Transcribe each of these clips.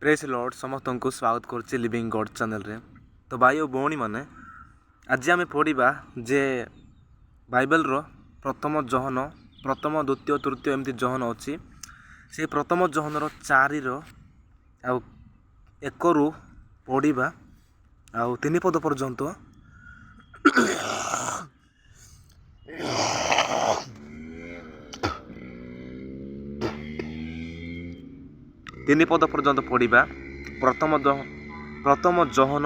Press Lord समस्त को स्वागत कर लिविंग गॉड चैनल रे। तो भाई और भौणी मैंने आज आम पढ़ा जे बाइबल रो प्रथम जहन प्रथम द्वितीय तृतीय एमती जहन अच्छी से प्रथम जहन रो 4 आउ 1 रु पढ़ा आउ 3 पद पर्यंत तीन पद पर्यंत पढ़ा प्रथम जहन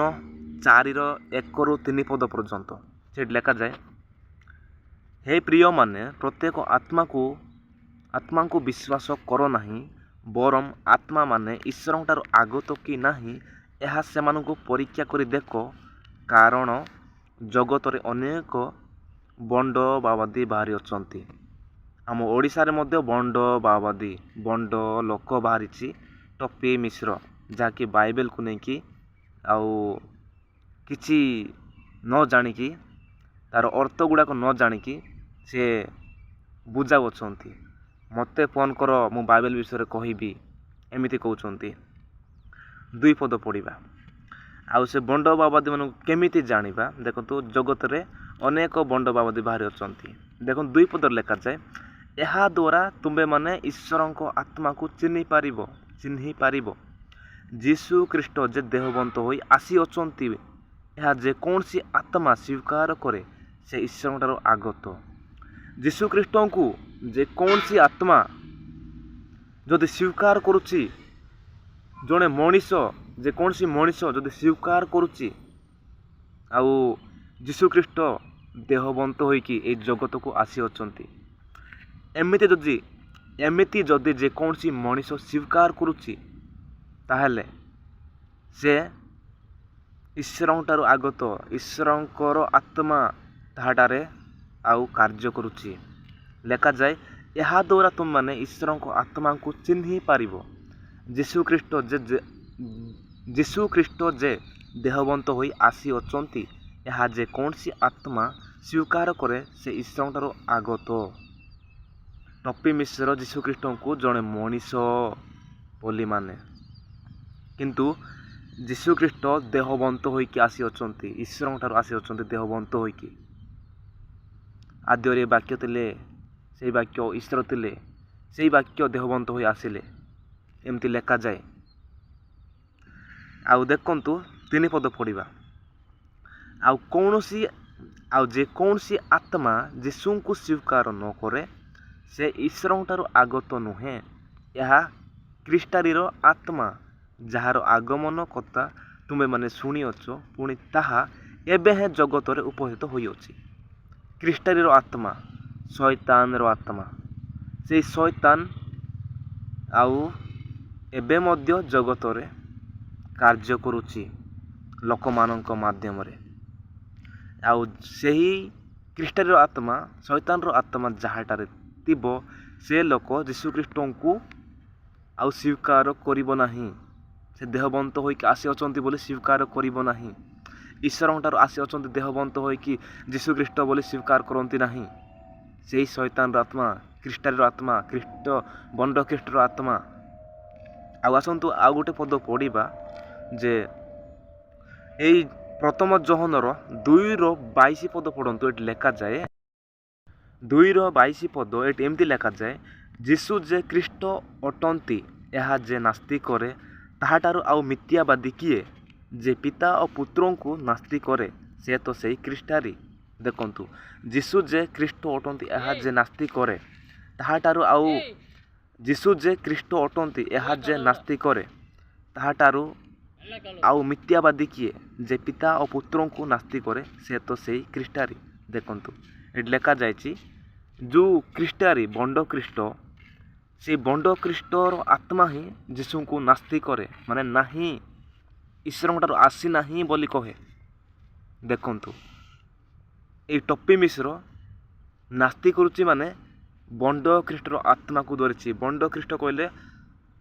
4 1 रु 3 पद पर्यंत से लिखा जाए, हे प्रिय माने प्रत्येक आत्मा को विश्वास करो नहीं, बरम आत्मा माने ईश्वर ठार आगत कि नहीं यह सेमानंकु परीक्षा करी देखो, कारण जगत रे अनेक बंड बाबादी बाहरी अछंती। आम ओडिशा रे मध्य बंड बाबादी बंड लोक बाहरी टप्पी मिश्र जहाँकि बाइबल को लेकिन आउ किछि न जानिकी तार अर्थ गुड़ाक न जानिकी से बुझाउछंती। मते फोन कर मु बाइबल विषय कहबी एमिति कहउछंती। 2 पद पढ़ा आउ से बंड बाबादी मन केमिति जानिबा देखंतु जगत रे अनेक बंड बाबादी बाहरी अछंती। देखो 2 पद लेखा जाए, एहा द्वारा तुम्बे माने ईश्वर को आत्मा को चिन्हि पारिबो जीशु ख्रीष्ट जे देहबंत होई आसी अछंती, यह जेकोसी आत्मा स्वीकार करे से ईश्वर ठारो आगत। जीशु ख्रीष्ट को जेकोसी आत्मा जदि स्वीकार करुची, जड़े मनीष जेकोसी मनीष जदि स्वीकार करुची आउ जीशु ख्रीष्ट देहबंत होइकी ए जगत को आसी अछंती, एमिति जदि जेकोसी मनीष स्वीकार करुची ताहले से ईश्वर ठारू आगत, ईश्वर आत्मा ताहाटारे आउ कार्य करुची। लेखा जाए, यह द्वारा तुम माने ईश्वर को आत्मा को चिन्हि पारिबो जीशु ख्रीष्ट जे देहबंत होई आसी अछंती, यह जेकोसी आत्मा स्वीकार करे से ईश्वर ठारू आगत। टप्पी मिश्र जीशु ख्रीष्ट को जड़े मनीष बोली माने, किंतु जीशु ख्रीष्ट देहबंत होइकी आसी अछंती, ईश्वर ठारू आसी अछंती देहबंत होइकी। आद्य वाक्य थिले, से वाक्य ईश्वर थिले, से वाक्य देहबंत होई आसिले एमती लेखा जाए। आउ देखंतु 3 पद पढ़ा, आउ जेकोसी आत्मा जीशु को स्वीकार न करे से ईश्वर ठारू आगत नुहे, यह ख्रीष्टारीर आत्मा जार आगमन कथा तुमे माने शुणिअछ, पुणी ताहा एबे हे जगत रे उपहित होइअछि। ख्रीष्टारीर आत्मा शैतान रो आत्मा, से शैतान आउ एबे मध्य जगत रे कार्य करुछि लोक मानक माध्यम रे। आउ सेही ख्रीष्टारीर आत्मा शैतान रो आत्मा जहाटारे तिबो से लोक जीशु ख्रीष्ट को आउ स्वीकार करिबो नाही, से देहबंत होइकी आसी अछंती बोली स्वीकार करिबो नाही, ईश्वर ठारू आसी अछंती देहबंत होइकी जीशु ख्रीष्ट बोली स्वीकार करंती नाही। सेही शैतान आत्मा ख्रीष्टारीर आत्मा ख्रीष्ट बंड ख्रीष्टर आत्मा। आउ आसंतु आउ गोटे पद पढ़ा जे एई प्रथम जहनर 2 रो 22 पद पढ़ंतु। एटी लेखा जाए 2 रो 22 पद एटी एमती लेखा जाए, जीशु जे ख्रीष्ट अटंती यह जे नास्ति करे ताहाटारू आउ मिथ्यावादी किए, जे पिता और पुत्रों को नास्ति करे से तो सही ख्रीष्टारी। देखंतु जीशु जे ख्रीष्ट अटंती यह जे नास्ति करे ताहाटारू आउ जीशु जे ख्रीष्ट अटंती यह जे नास्ति करे ताहाटारू आउ मिथ्यावादी किए, जे पिता और पुत्रों को नास्ति करे से तो सही ख्रीष्टारी। देखंतु एटी लेखा जायछि, जो ख्रीष्टारी बंड ख्रीष्ट से बंड ख्रीष्टर आत्मा ही जीशु को नास्ति करे माने नाही, ईश्वर ठारू आसी नाही बोली कहे। देखंतु ए टप्पी मिश्र नास्ति करुची माने बंड ख्रीष्टर आत्मा को धरिछि। बंड ख्रीष्ट कहले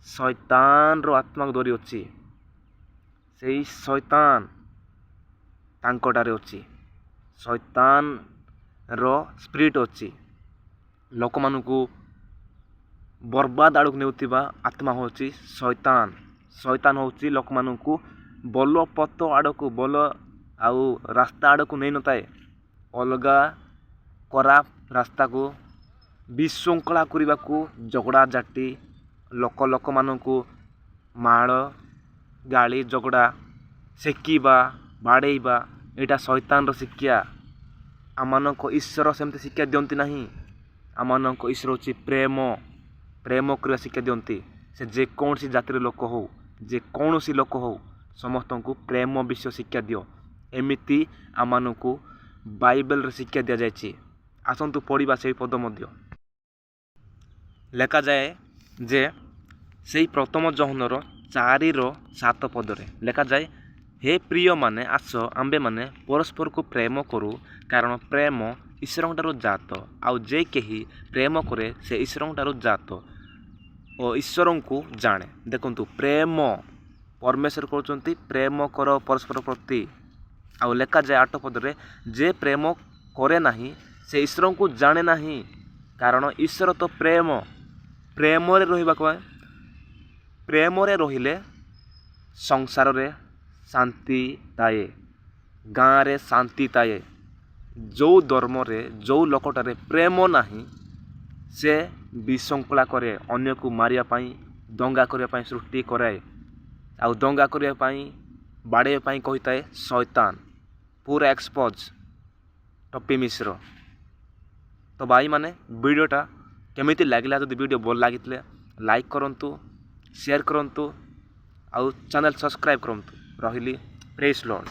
शैतान रो आत्मा को धरि अछि, सेही शैतान तांकटारे अछि, शैतान रो स्पिरिट अछि, लोक मानकु बर्बाद आड़क नेउथिबा आत्मा होछि शैतान। शैतान होउची लोक मानू बल पथ आड़ को बल आउ रास्ता आड़ को नहीं नए अलगा करा रास्ता को विशृंखला करने को झगड़ा झाटी लोक लोक मानू माड़ गाली झगड़ा सेकिबा बाड़ेबा यहाँ शैतान शिक्षा आम ईश्वर सेमती शिक्षा दियंती नहीं। आम ईश्वर हूँ प्रेम प्रेम करने शिक्षा दियंती से जेकोसी जातिर लोक हो जेकोसी लोक हो समस्त को प्रेम विषय शिक्षा दियो एमिति आम को बाइबल शिक्षा दि जाए। आसतु पढ़ा से पद मध्य लेखा जाए जे से प्रथम जौहनर 4:7 पदरे लेखा जाए हे प्रिय माने आस आंबे माने परस्पर को प्रेम करू कारण प्रेम ईश्वर ठारू जात आउ जे कहीं प्रेम करे से ईश्वर ठारू जात और ईश्वर को जाने। देखंतु प्रेम परमेश्वर कहते प्रेम कर परस्पर प्रति आउ लेखा जाए 8 पदरे जे प्रेम करे नाही से ईश्वर को जाने नाही कारण ईश्वर तो प्रेम प्रेम रे रहिबा प्रेम रे रहिले संसार रे शांति थाए गाँव रे शांति थाए जो धर्म रे जो लोकटारे प्रेम नाही से विशृंखला करे अन्य को मारिया पाई दंगा करने पाई सृष्टि कराए आउ दंगा करने पाई बाड़े पाई कही थाए शैतान पूरा एक्सपोज टप्पी मिश्र। तो भाई माने वीडियोटा केमिति लागला जदि वीडियो भल लागितले लाइक करंतु शेयर करंतु आउ चैनल सब्सक्राइब करंतु रहिली प्रेज लॉर्ड।